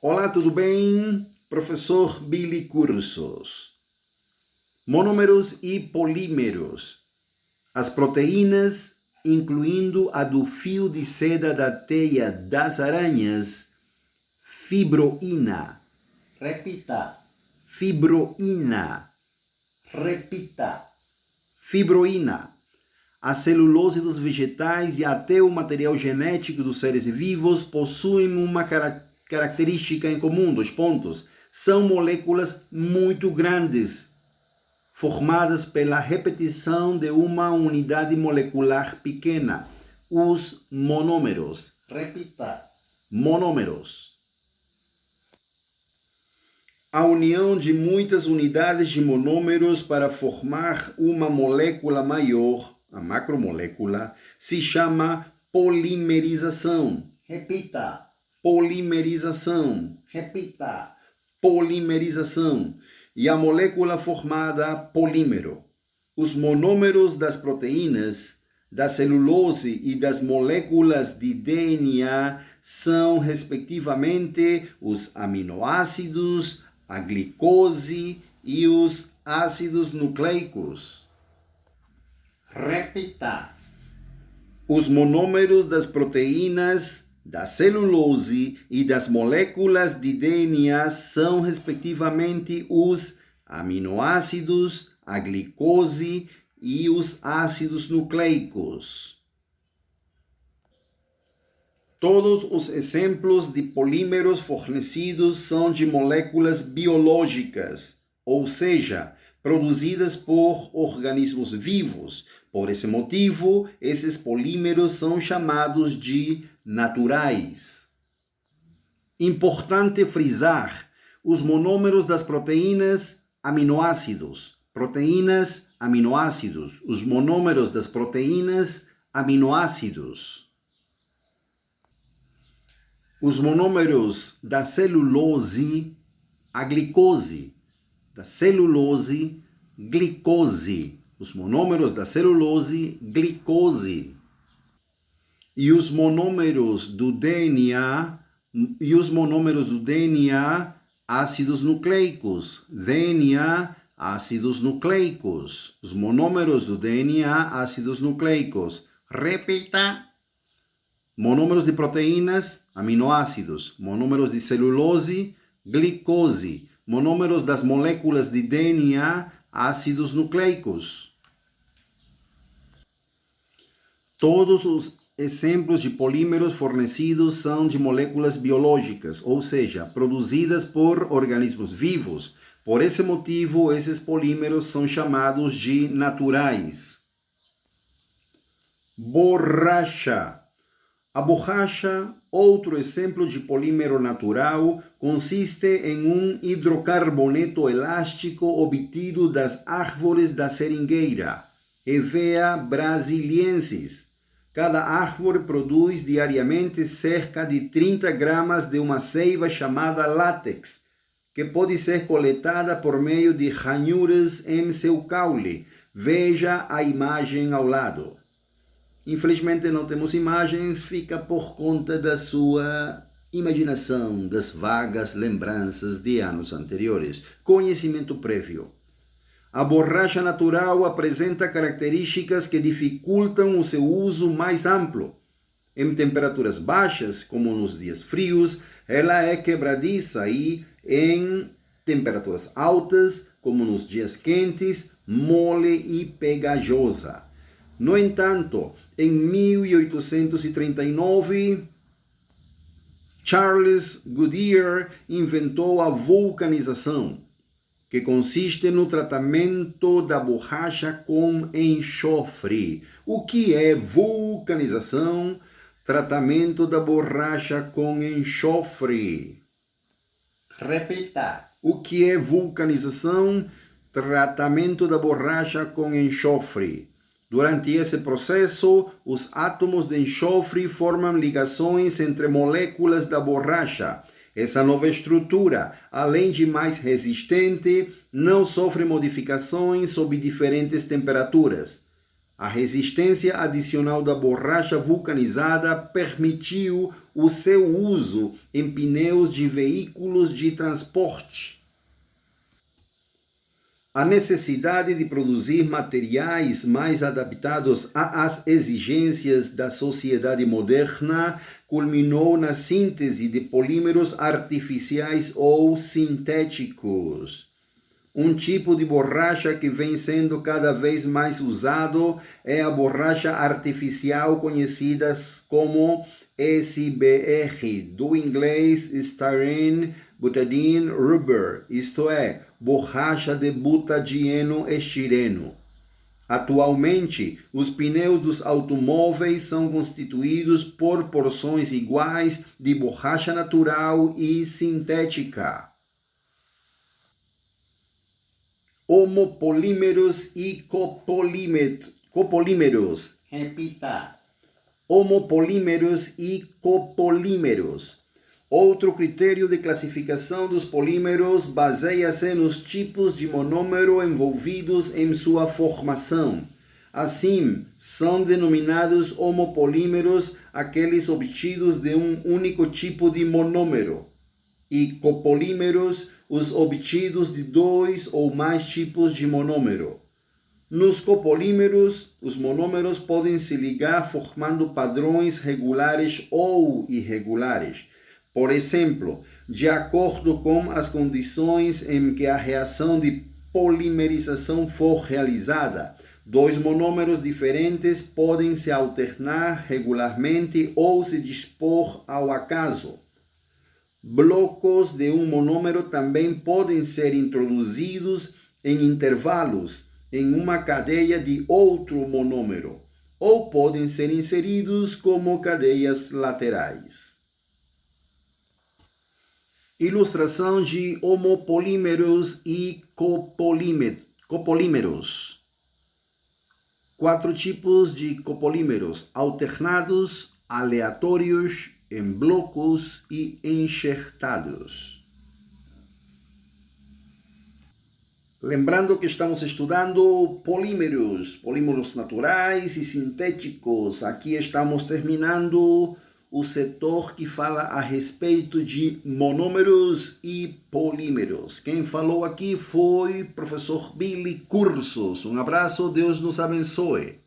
Olá, tudo bem? Professor Billy Cursos. Monômeros e polímeros. As proteínas, incluindo a do fio de seda da teia das aranhas, fibroína. Repita. Fibroína. Repita. Fibroína. A celulose dos vegetais e até o material genético dos seres vivos possuem uma característica em comum, 2 pontos. São moléculas muito grandes, formadas pela repetição de uma unidade molecular pequena, os monômeros. Repita. Monômeros. A união de muitas unidades de monômeros para formar uma molécula maior, a macromolécula, se chama polimerização. Repita. Polimerização. Repita. Polimerização. E a molécula formada, polímero. Os monômeros das proteínas, da celulose e das moléculas de DNA são, respectivamente, os aminoácidos, a glicose e os ácidos nucleicos. Repita. Os monômeros das proteínas, da celulose e das moléculas de DNA são, respectivamente, os aminoácidos, a glicose e os ácidos nucleicos. Todos os exemplos de polímeros fornecidos são de moléculas biológicas, ou seja, produzidas por organismos vivos. Por esse motivo, esses polímeros são chamados de naturais. Importante frisar: os monômeros das proteínas, aminoácidos. Proteínas, aminoácidos. Os monômeros das proteínas, aminoácidos. Os monômeros da celulose, a glicose. Da celulose, glicose. Os monômeros da celulose, glicose. E os monômeros do DNA, ácidos nucleicos. DNA, ácidos nucleicos. Os monômeros do DNA, ácidos nucleicos. Repita. Monômeros de proteínas, aminoácidos. Monômeros de celulose, glicose. Monômeros das moléculas de DNA, ácidos nucleicos. Todos os exemplos de polímeros fornecidos são de moléculas biológicas, ou seja, produzidas por organismos vivos. Por esse motivo, esses polímeros são chamados de naturais. Borracha. A borracha, outro exemplo de polímero natural, consiste em um hidrocarboneto elástico obtido das árvores da seringueira, Hevea brasiliensis. Cada árvore produz diariamente cerca de 30 gramas de uma seiva chamada látex, que pode ser coletada por meio de ranhuras em seu caule. Veja a imagem ao lado. Infelizmente não temos imagens, fica por conta da sua imaginação, das vagas lembranças de anos anteriores. Conhecimento prévio. A borracha natural apresenta características que dificultam o seu uso mais amplo. Em temperaturas baixas, como nos dias frios, ela é quebradiça e, em temperaturas altas, como nos dias quentes, mole e pegajosa. No entanto, em 1839, Charles Goodyear inventou a vulcanização, que consiste no tratamento da borracha com enxofre. O que é vulcanização? Tratamento da borracha com enxofre. Repita. O que é vulcanização? Tratamento da borracha com enxofre. Durante esse processo, os átomos de enxofre formam ligações entre moléculas da borracha. Essa nova estrutura, além de mais resistente, não sofre modificações sob diferentes temperaturas. A resistência adicional da borracha vulcanizada permitiu o seu uso em pneus de veículos de transporte. A necessidade de produzir materiais mais adaptados às exigências da sociedade moderna culminou na síntese de polímeros artificiais ou sintéticos. Um tipo de borracha que vem sendo cada vez mais usado é a borracha artificial conhecida como SBR, do inglês Styrene Butadiene Rubber, isto é, borracha de butadieno estireno. Atualmente, os pneus dos automóveis são constituídos por porções iguais de borracha natural e sintética. Homopolímeros e copolímeros. Repita. Homopolímeros e copolímeros. Outro critério de classificação dos polímeros baseia-se nos tipos de monômero envolvidos em sua formação. Assim, são denominados homopolímeros aqueles obtidos de um único tipo de monômero, e copolímeros os obtidos de dois ou mais tipos de monômero. Nos copolímeros, os monômeros podem se ligar formando padrões regulares ou irregulares. Por exemplo, de acordo com as condições em que a reação de polimerização for realizada, dois monômeros diferentes podem se alternar regularmente ou se dispor ao acaso. Blocos de um monômero também podem ser introduzidos em intervalos em uma cadeia de outro monômero, ou podem ser inseridos como cadeias laterais. Ilustração de homopolímeros e copolímeros. 4 tipos de copolímeros: alternados, aleatórios, em blocos e enxertados. Lembrando que estamos estudando polímeros naturais e sintéticos. Aqui estamos terminando o setor que fala a respeito de monômeros e polímeros. Quem falou aqui foi o professor Billy Cursos. Um abraço, Deus nos abençoe.